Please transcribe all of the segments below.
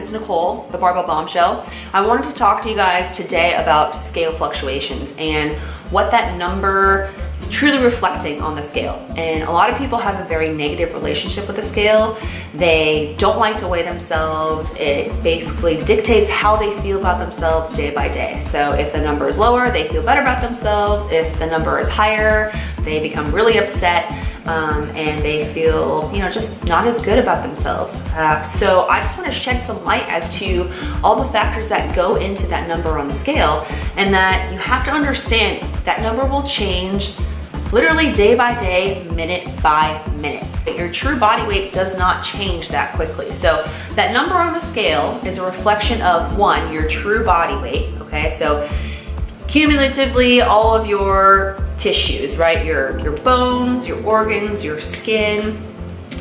it's Nicole, the Barbell Bombshell. I wanted to talk to you guys today about scale fluctuations and what that number is truly reflecting on the scale. And a lot of people have a very negative relationship with the scale. They don't like to weigh themselves. It basically dictates how they feel about themselves day by day. So if the number is lower, they feel better about themselves. If the number is higher, they become really upset. And they feel, just not as good about themselves. So I just want to shed some light as to all the factors that go into that number on the scale, and that you have to understand that number will change literally day by day, minute by minute. Your true body weight does not change that quickly. So that number on the scale is a reflection of, one, your true body weight, okay? So cumulatively, all of your tissues, right? Your bones, your organs, your skin,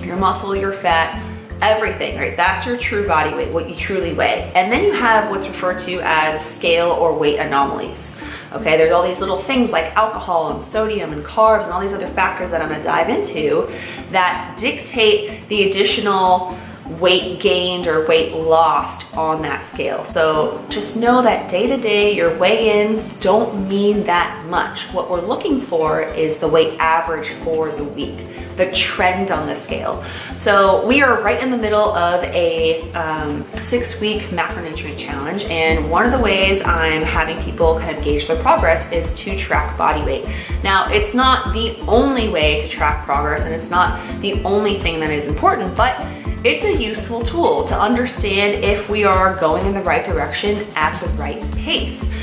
your muscle, your fat, everything, right? That's your true body weight, what you truly weigh. And then you have what's referred to as scale or weight anomalies. Okay, there's all these little things like alcohol and sodium and carbs and all these other factors that I'm gonna dive into that dictate the additional weight gained or weight lost on that scale. So just know that day to day, your weigh-ins don't mean that much. What we're looking for is the weight average for the week, the trend on the scale. So we are right in the middle of a 6-week macronutrient challenge, and one of the ways I'm having people kind of gauge their progress is to track body weight. Now, it's not the only way to track progress, and it's not the only thing that is important, but it's a useful tool to understand if we are going in the right direction at the right pace.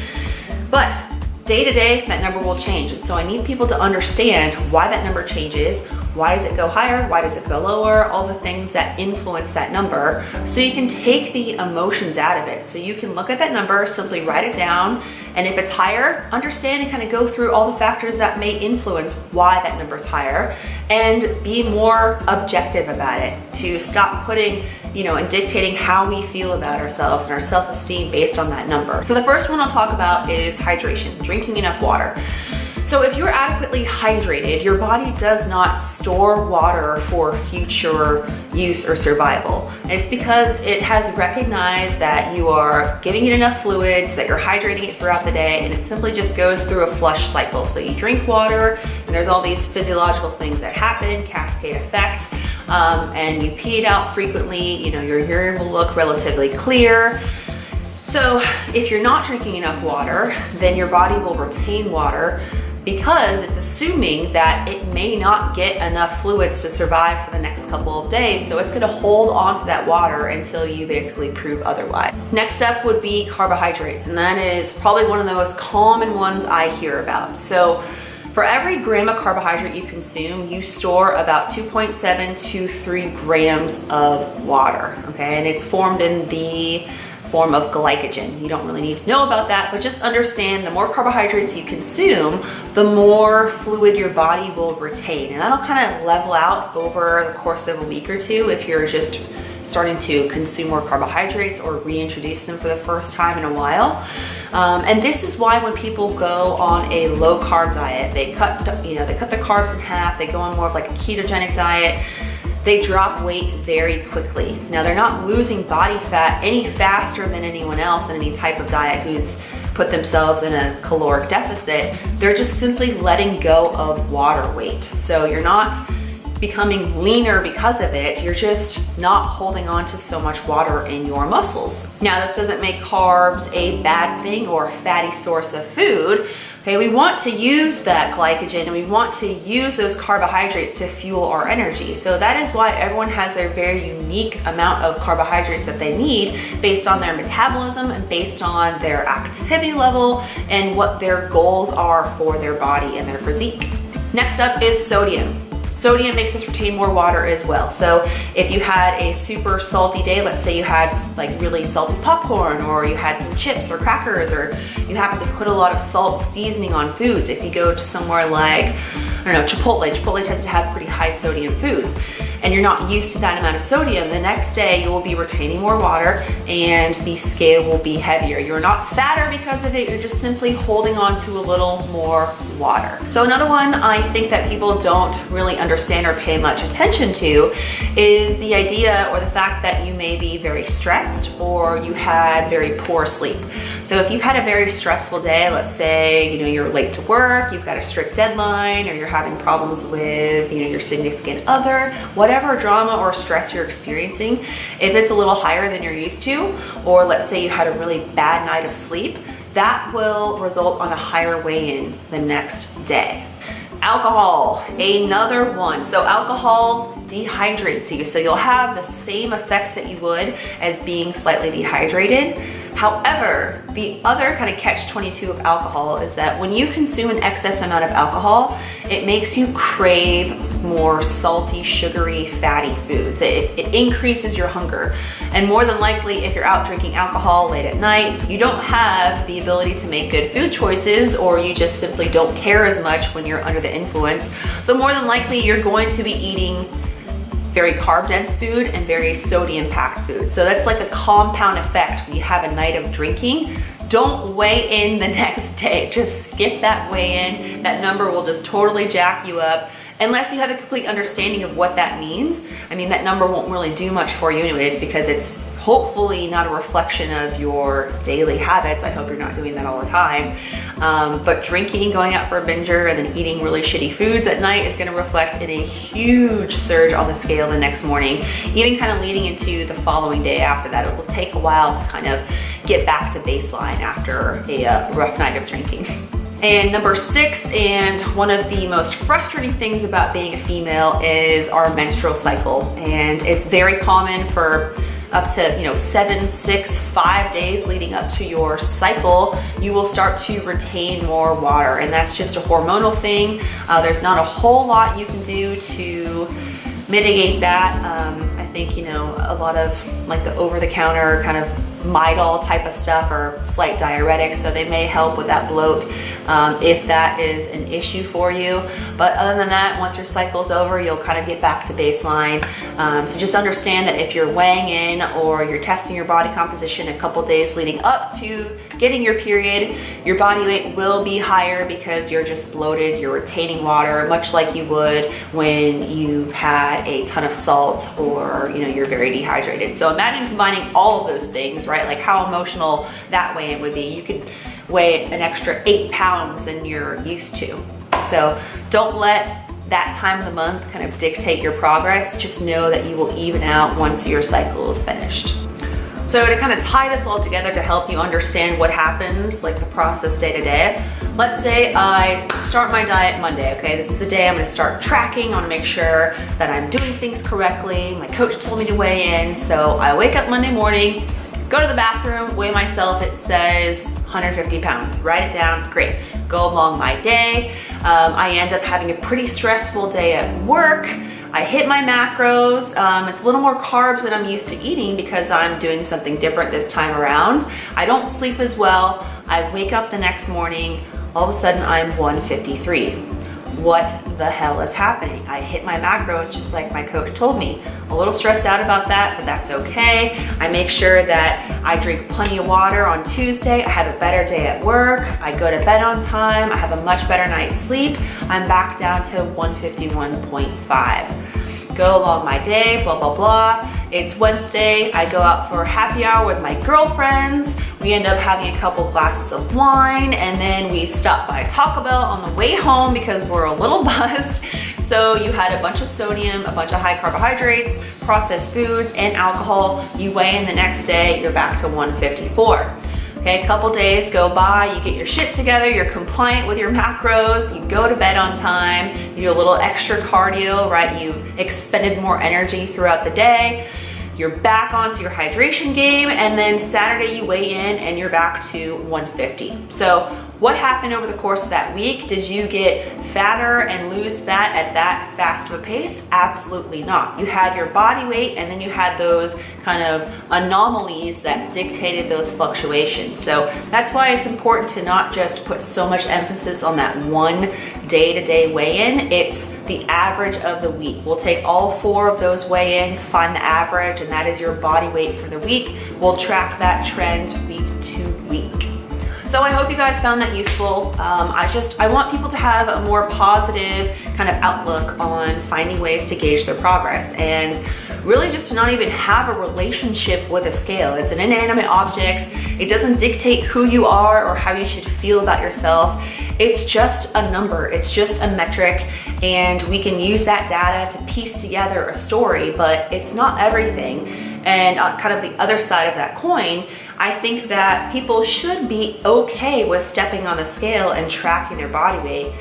But day to day, that number will change. And so I need people to understand why that number changes. Why does it go higher? Why does it go lower? All the things that influence that number, so you can take the emotions out of it. So you can look at that number, simply write it down, and if it's higher, understand and kind of go through all the factors that may influence why that number is higher, and be more objective about it, to stop putting, and dictating how we feel about ourselves and our self-esteem based on that number. So the first one I'll talk about is hydration, drinking enough water. So if you're adequately hydrated, your body does not store water for future use or survival. And it's because it has recognized that you are giving it enough fluids, that you're hydrating it throughout the day, and it simply just goes through a flush cycle. So you drink water, and there's all these physiological things that happen, cascade effect, and you pee it out frequently, your urine will look relatively clear. So if you're not drinking enough water, then your body will retain water, because it's assuming that it may not get enough fluids to survive for the next couple of days. So it's gonna hold on to that water until you basically prove otherwise. Next up would be carbohydrates, and that is probably one of the most common ones I hear about. So for every gram of carbohydrate you consume, you store about 2.7 to 3 grams of water, okay? And it's formed in the form of glycogen. You don't really need to know about that, but just understand the more carbohydrates you consume, the more fluid your body will retain. And that'll kind of level out over the course of a week or two if you're just starting to consume more carbohydrates or reintroduce them for the first time in a while. And this is why when people go on a low carb diet, they cut the carbs in half, they go on more of like a ketogenic diet, they drop weight very quickly. Now, they're not losing body fat any faster than anyone else in any type of diet who's put themselves in a caloric deficit. They're just simply letting go of water weight. So you're not becoming leaner because of it, you're just not holding on to so much water in your muscles. Now, this doesn't make carbs a bad thing or a fatty source of food. Okay, we want to use that glycogen and we want to use those carbohydrates to fuel our energy. So that is why everyone has their very unique amount of carbohydrates that they need based on their metabolism and based on their activity level and what their goals are for their body and their physique. Next up is sodium. Sodium makes us retain more water as well. So if you had a super salty day, let's say you had like really salty popcorn, or you had some chips or crackers, or you happen to put a lot of salt seasoning on foods. If you go to somewhere like, Chipotle tends to have pretty high sodium foods. and you're not used to that amount of sodium, the next day you will be retaining more water and the scale will be heavier. You're not fatter because of it, you're just simply holding on to a little more water. So another one I think that people don't really understand or pay much attention to is the idea or the fact that you may be very stressed or you had very poor sleep. So if you've had a very stressful day, let's say, you're late to work, you've got a strict deadline, or you're having problems with, your significant other, whatever drama or stress you're experiencing, if it's a little higher than you're used to, or let's say you had a really bad night of sleep, that will result on a higher weigh-in the next day. Alcohol, another one. So alcohol dehydrates you. So you'll have the same effects that you would as being slightly dehydrated. However, the other kind of catch-22 of alcohol is that when you consume an excess amount of alcohol, it makes you crave more salty, sugary, fatty foods. It increases your hunger. And more than likely, if you're out drinking alcohol late at night, you don't have the ability to make good food choices, or you just simply don't care as much when you're under the influence. So more than likely, you're going to be eating very carb dense food and very sodium packed food. So that's like a compound effect when you have a night of drinking. Don't weigh in the next day. Just skip that weigh in. That number will just totally jack you up. Unless you have a complete understanding of what that means. I mean, that number won't really do much for you anyways, because it's hopefully not a reflection of your daily habits. I hope you're not doing that all the time. But drinking, going out for a binger, and then eating really shitty foods at night is gonna reflect in a huge surge on the scale the next morning, even kind of leading into the following day after that. It will take a while to kind of get back to baseline after a rough night of drinking. And number 6, and one of the most frustrating things about being a female, is our menstrual cycle. And it's very common for up to 7, 6, 5 days leading up to your cycle, you will start to retain more water. And that's just a hormonal thing. There's not a whole lot you can do to mitigate that. I think, a lot of like the over-the-counter kind of Midol type of stuff or slight diuretics, so they may help with that bloat if that is an issue for you. But other than that, once your cycle's over, you'll kind of get back to baseline. So just understand that if you're weighing in or you're testing your body composition a couple days leading up to getting your period, your body weight will be higher because you're just bloated, you're retaining water, much like you would when you've had a ton of salt or you're very dehydrated. So imagine combining all of those things, right? Like how emotional that weigh-in would be. You could weigh an extra 8 pounds than you're used to. So don't let that time of the month kind of dictate your progress. Just know that you will even out once your cycle is finished. So to kind of tie this all together to help you understand what happens, like the process day to day, let's say I start my diet Monday, okay? This is the day I'm gonna start tracking. I wanna make sure that I'm doing things correctly. My coach told me to weigh in, so I wake up Monday morning, go to the bathroom, weigh myself, it says 150 pounds. Write it down, great. Go along my day. I end up having a pretty stressful day at work. I hit my macros. It's a little more carbs than I'm used to eating because I'm doing something different this time around. I don't sleep as well. I wake up the next morning, all of a sudden I'm 153. What the hell is happening? I hit my macros just like my coach told me. A little stressed out about that, but that's okay. I make sure that I drink plenty of water on Tuesday. I have a better day at work. I go to bed on time. I have a much better night's sleep. I'm back down to 151.5. Go along my day, blah, blah, blah. It's Wednesday. I go out for happy hour with my girlfriends. We end up having a couple glasses of wine, and then we stop by Taco Bell on the way home because we're a little buzzed. So you had a bunch of sodium, a bunch of high carbohydrates, processed foods, and alcohol. You weigh in the next day, you're back to 154. Okay, a couple days go by, you get your shit together, you're compliant with your macros, you go to bed on time, you do a little extra cardio, right? You've expended more energy throughout the day. You're back onto your hydration game, and then Saturday you weigh in and you're back to 150. So what happened over the course of that week? Did you get fatter and lose fat at that fast of a pace? Absolutely not. You had your body weight, and then you had those kind of anomalies that dictated those fluctuations. So that's why it's important to not just put so much emphasis on that one day-to-day weigh-in. It's the average of the week. We'll take all 4 of those weigh-ins, find the average, and that is your body weight for the week. We'll track that trend week to week. So I hope you guys found that useful. I want people to have a more positive kind of outlook on finding ways to gauge their progress, and really just to not even have a relationship with a scale. It's an inanimate object. It doesn't dictate who you are or how you should feel about yourself. It's just a number, it's just a metric, and we can use that data to piece together a story, but it's not everything. And kind of the other side of that coin, I think that people should be okay with stepping on the scale and tracking their body weight.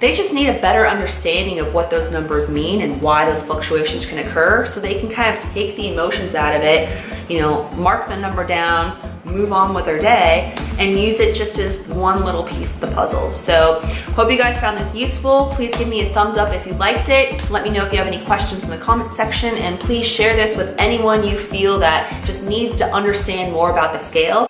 They just need a better understanding of what those numbers mean and why those fluctuations can occur, so they can kind of take the emotions out of it, mark the number down, move on with their day, and use it just as one little piece of the puzzle. So hope you guys found this useful. Please give me a thumbs up if you liked it. Let me know if you have any questions in the comment section, and please share this with anyone you feel that just needs to understand more about the scale.